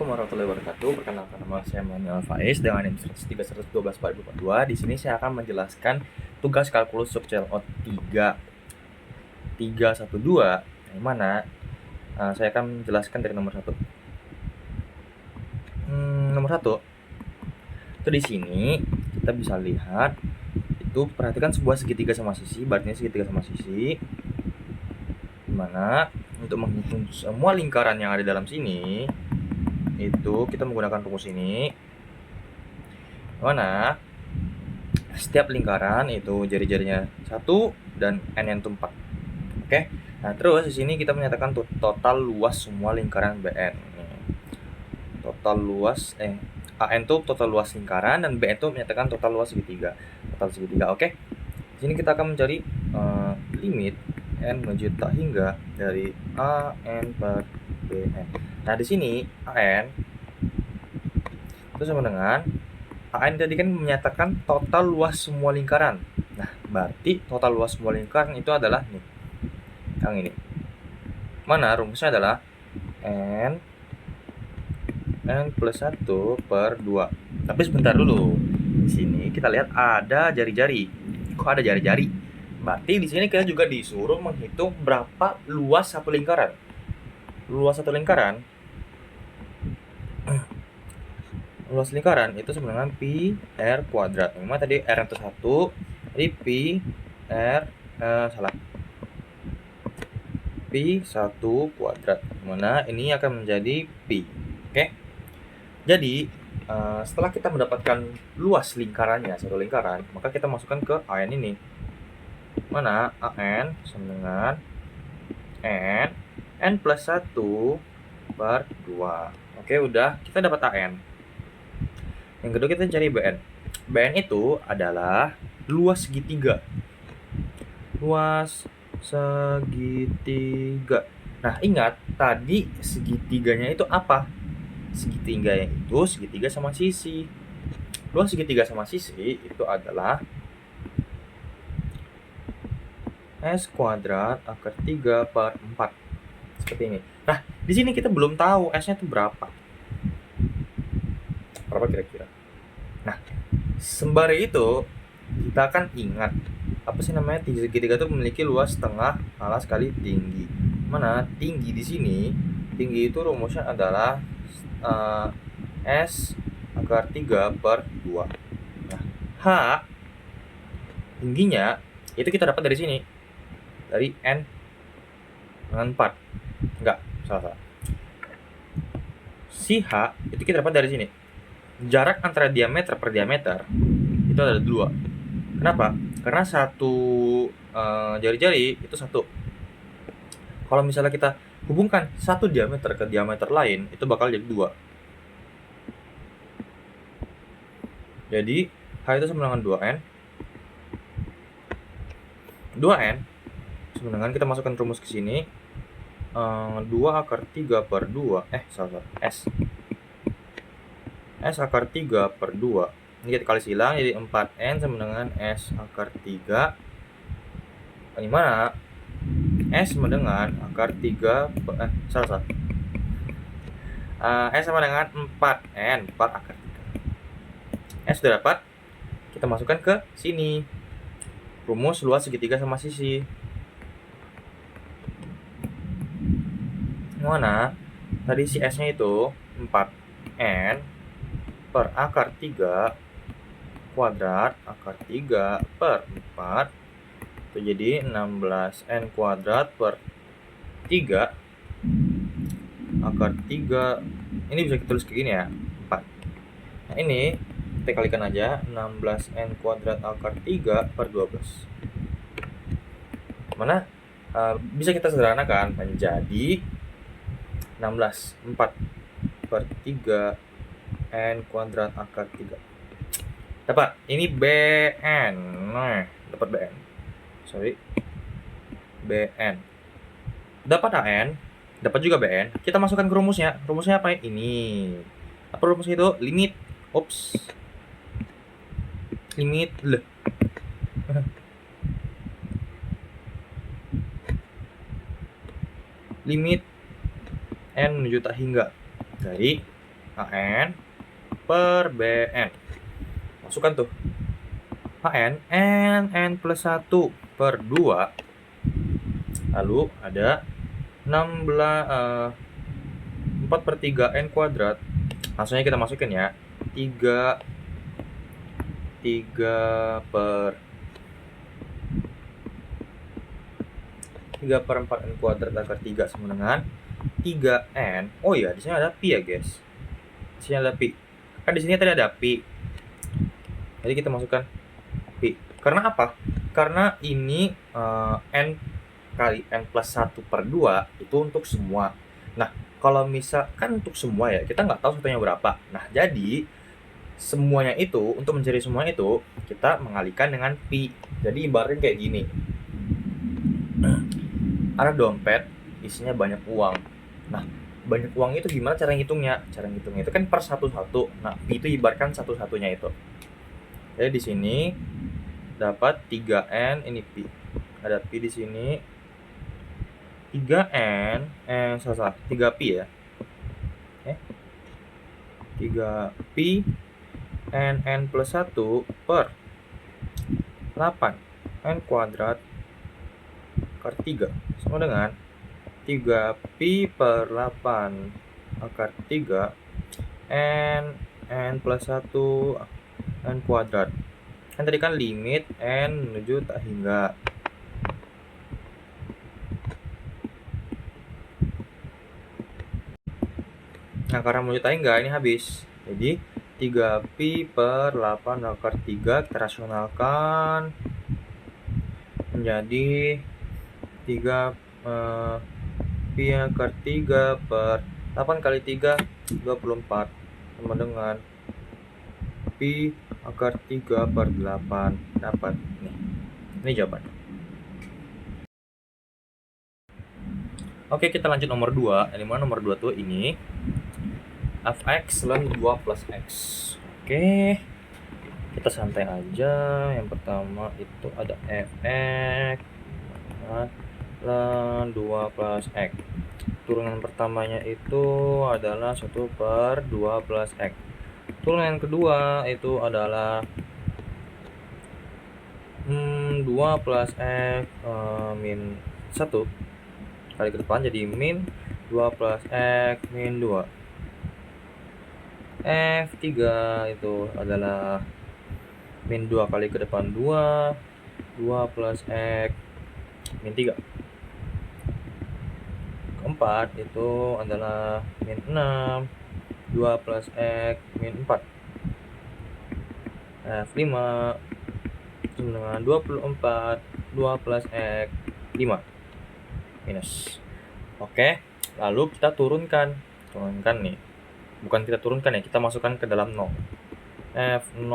Assalamualaikum warahmatullahi wabarakatuh. Perkenalkan, nama saya Manuel Faiz dengan NIM 103.112.42. Di sini saya akan menjelaskan tugas kalkulus sub CLO 3.312, yang mana saya akan menjelaskan dari nomor 1. Nomor 1 itu di sini kita bisa lihat itu, perhatikan sebuah segitiga sama sisi, berarti segitiga sama sisi, dimana untuk menghitung semua lingkaran yang ada dalam sini itu kita menggunakan rumus ini, mana setiap lingkaran itu jari-jarinya 1 dan n-nya itu 4. Oke. Nah, terus di sini kita menyatakan total luas semua lingkaran BN. Total luas AN itu total luas lingkaran dan BN itu menyatakan total luas segitiga. Oke. Di sini kita akan mencari limit n menuju tak hingga dari AN per BN. Nah, di sini AN itu sama dengan AN tadi kan menyatakan total luas semua lingkaran. Nah, berarti total luas semua lingkaran itu adalah nih, yang ini. Mana rumusnya adalah N plus 1 per 2. Tapi sebentar dulu. Di sini kita lihat ada jari-jari. Kok ada jari-jari? Berarti di sini kita juga disuruh menghitung berapa luas satu lingkaran. Luas satu lingkaran itu sama dengan pi r kuadrat. Memang tadi r itu 1, jadi pi r pi 1 kuadrat, mana ini akan menjadi pi. Oke. Jadi setelah kita mendapatkan luas lingkarannya, satu lingkaran, maka kita masukkan ke AN ini, mana AN sama dengan n plus 1 per 2. Oke, udah kita dapat AN. Yang kedua kita cari BN. BN itu adalah luas segitiga. Luas segitiga. Nah, ingat tadi segitiganya itu apa? Segitiganya itu segitiga sama sisi. Luas segitiga sama sisi itu adalah S kuadrat akar 3 per 4. Seperti ini. Nah, di sini kita belum tahu S-nya itu berapa. Berapa kira-kira? Nah, sembari itu kita akan ingat apa sih namanya, segitiga itu memiliki luas setengah alas kali tinggi. Mana tinggi di sini, tinggi itu rumusnya adalah S akar 3 per 2. Nah, H tingginya itu kita dapat dari sini, dari N dengan 4. Enggak, salah. Si H itu kita dapat dari sini. Jarak antara diameter per diameter itu ada 2. Kenapa? Karena satu jari-jari itu 1. Kalau misalnya kita hubungkan satu diameter ke diameter lain, itu bakal jadi 2. Jadi H itu sama dengan 2N. 2N sama dengan, kita masukkan rumus ke sini, 2 akar 3 per 2. S akar 3 per 2. Ini kita kali silang, jadi 4N sama dengan S akar 3. Di mana S sama dengan akar 3 S sama dengan 4N per akar 3. S sudah dapat, kita masukkan ke sini. Rumus luas segitiga sama sisi. Mana tadi si S-nya itu 4N per akar 3 kuadrat akar 3 per 4. Itu jadi 16N kuadrat per 3 akar 3. Ini bisa kita tulis kayak gini ya, 4. Nah, ini kita kalikan aja, 16N kuadrat akar 3 per 12. Mana bisa kita sederhanakan menjadi 16, 4 per 3 N kuadrat akar 3. Dapat, ini BN. Nah, dapat BN. BN. Dapat AN, dapat juga BN. Kita masukkan ke rumusnya. Rumusnya apa ya? Ini. Apa rumusnya itu? Limit. Limit limit N menuju tak hingga dari HN per BN. Masukkan tuh. HN, N plus 1 per 2. Lalu ada 4 per 3 N kuadrat. Langsungnya kita masukin ya. 3 per 4 N kuadrat akar 3 sama dengan 3N. Oh iya, di sini ada pi ya, guys. Di sini ada pi. Kan di sini tadi ada pi. Jadi kita masukkan pi. Karena apa? Karena ini N kali N plus 1 per 2 itu untuk semua. Nah, kalau misalkan untuk semua ya, kita nggak tahu satunya berapa. Nah, jadi semuanya itu, untuk mencari semua itu, kita mengalihkan dengan pi. Jadi ibaratnya kayak gini. Ada dompet, isinya banyak uang. Nah, banyak uang itu gimana cara ngitungnya? Cara ngitungnya itu kan per satu-satu. Nah, pi itu ibaratkan satu-satunya itu. Jadi di sini dapat 3N, ini pi. Ada pi di sini. 3N, 3pi ya. 3pi N plus 1 per 8 N kuadrat akar 3 sama dengan 3pi per 8 akar 3 N plus 1 N kuadrat. Kan tadi kan limit N menuju tak hingga. Nah, karena menuju tak hingga ini habis. Jadi 3pi per 8 akar 3 kita rasionalkan menjadi 3 pi akar 3 per 8 kali 3 24 sama dengan pi akar 3 per 8. Dapat nih. Ini jawabannya. Oke, kita lanjut nomor 2. Yang mana nomor 2 tuh ini fx ln 2 plus x. Oke, kita santai aja. Yang pertama itu ada fx ln 2 plus x. Turunan pertamanya itu adalah 1 per 2 plus x. Turunan kedua itu adalah 2 plus x min 1 kali ke depan jadi min 2 plus x min 2. F3 itu adalah min 2 kali ke depan 2 plus x min 3. Keempat itu adalah min 6 2 plus x min 4. F5 dengan 24 2 plus x 5 minus. Oke, lalu kita turunkan nih. Bukan kita turunkan ya, kita masukkan ke dalam 0. F0,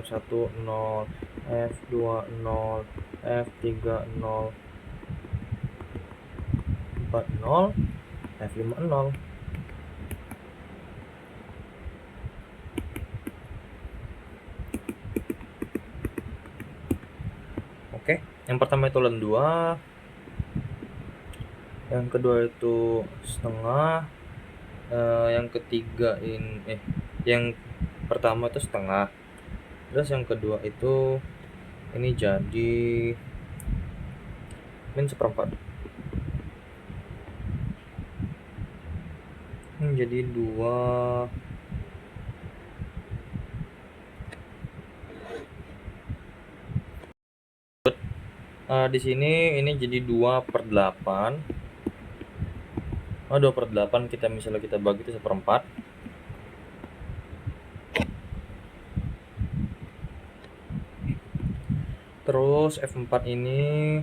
F1 0, F2 0, F3 0, 4 0, F5 0. Oke, yang pertama itu ln 2, yang kedua itu setengah, yang ketiga yang pertama itu setengah, terus yang kedua itu ini jadi min 1/4, ini jadi 2 di sini ini jadi 2/8. 2/8 misalnya kita bagi itu 1/4. Terus F4 ini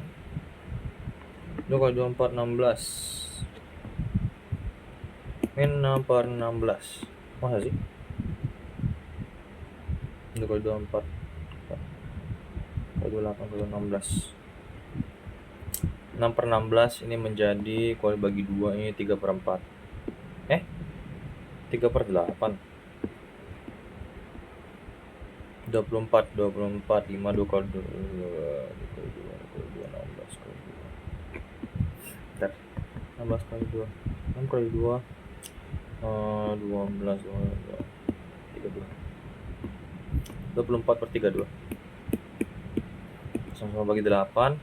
2 kali 24 16 min 6/16. Masa sih? 2 kali 24 kali 28 kali 16 6/16 ini menjadi kalau bagi 2 ini 3/4. 3/8. 24 5 2 kali 2 16 kali 2. 16 kali 2 6 kali 2 12, 32. 24/32. Sama-sama bagi 8.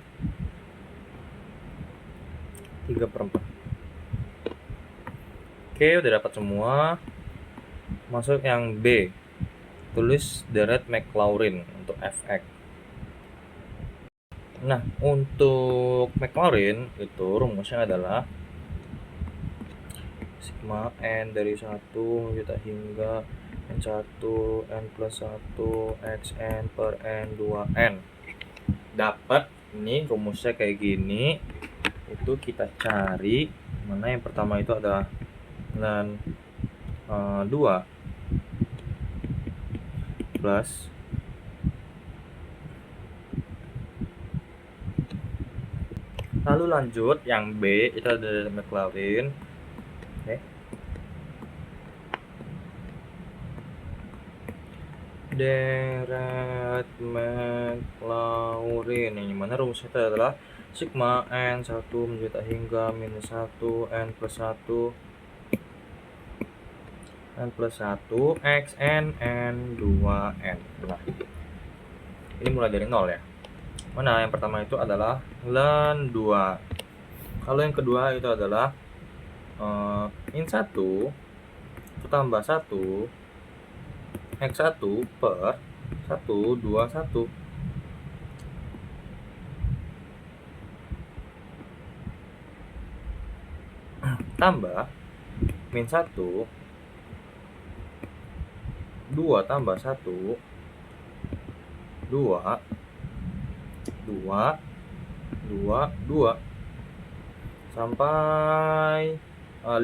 3/4. Oke, udah dapat semua. Masuk yang B. Tulis Deret Maclaurin untuk fx. Nah, untuk Maclaurin itu rumusnya adalah sigma n dari 1 kita hingga n1 n plus 1 xn per n 2n. Dapat ini rumusnya kayak gini. Itu kita cari mana yang pertama itu adalah 2 plus lalu lanjut yang B itu ada dari Maclaurin. Oke. Deret Maclaurin yang mana rumusnya itu adalah sigma n 1 menjuta hingga minus 1 n plus 1 n plus 1 xn n 2n. Nah, ini mulai dari 0 ya. Mana yang pertama itu adalah ln 2. Kalau yang kedua itu adalah min 1 tambah 1 x1 per 1 2 1 tambah min 1 2 tambah 1 2 2 2 2 sampai 5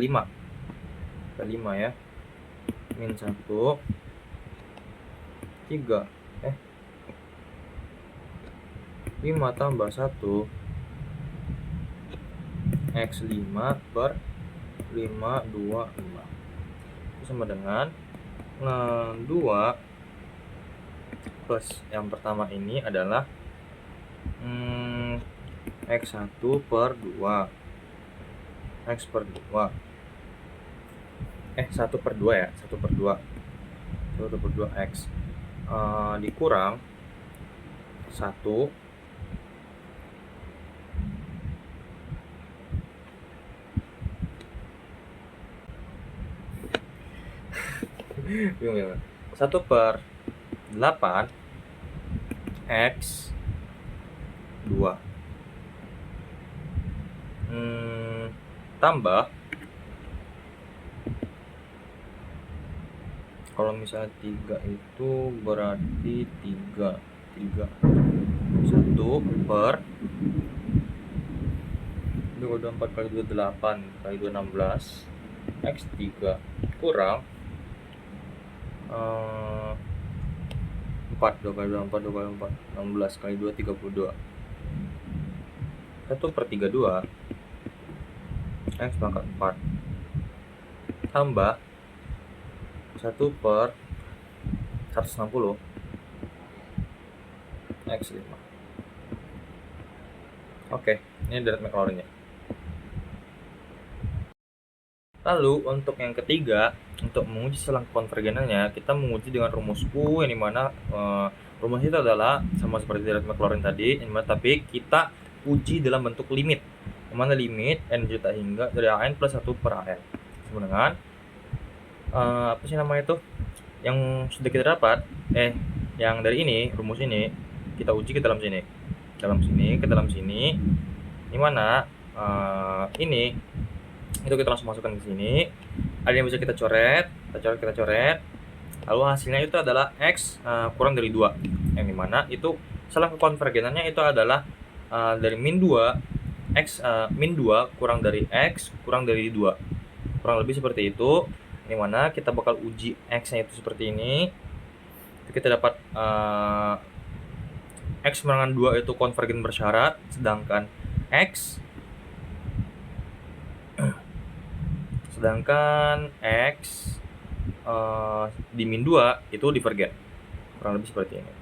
ke 5 ya. Min 1 3 5 tambah 1 x5 per 5 2 5 itu sama dengan 2 plus yang pertama ini adalah x1 per 2 x per 2 1 per 2 ya, 1 per 2 1 per 2 x dikurang 1 bingung 1 per 8 x 2 tambah kalau misalnya 3 itu berarti 3 1 per 2 4 kali 2 8 kali 2 16 x3 kurang 4 2 kali 2 4 2 kali 4 16 kali 2 32 1 per 32 x pangkat 4 tambah 1 per 160 x5. Oke, ini deret Maclaurin-nya. Lalu untuk yang ketiga, untuk menguji selang konvergenannya, kita menguji dengan rumus U yang dimana rumus itu adalah sama seperti deret Maclaurin tadi, tapi kita uji dalam bentuk limit. Yang mana limit n juta hingga dari an plus 1 per an sama dengan apa sih namanya itu yang sudah kita dapat yang dari ini rumus ini kita uji ke dalam sini ke dalam sini dimana ini itu kita langsung masukkan ke sini. Ada yang bisa kita coret lalu hasilnya itu adalah x kurang dari 2 yang dimana itu selang konvergenannya itu adalah dari min 2 x min 2 kurang dari x kurang dari 2 kurang lebih seperti itu. Yang mana kita bakal uji x-nya itu seperti ini. Kita dapat x menangan 2 itu konvergen bersyarat, sedangkan x di min 2 itu divergen. Kurang lebih seperti ini.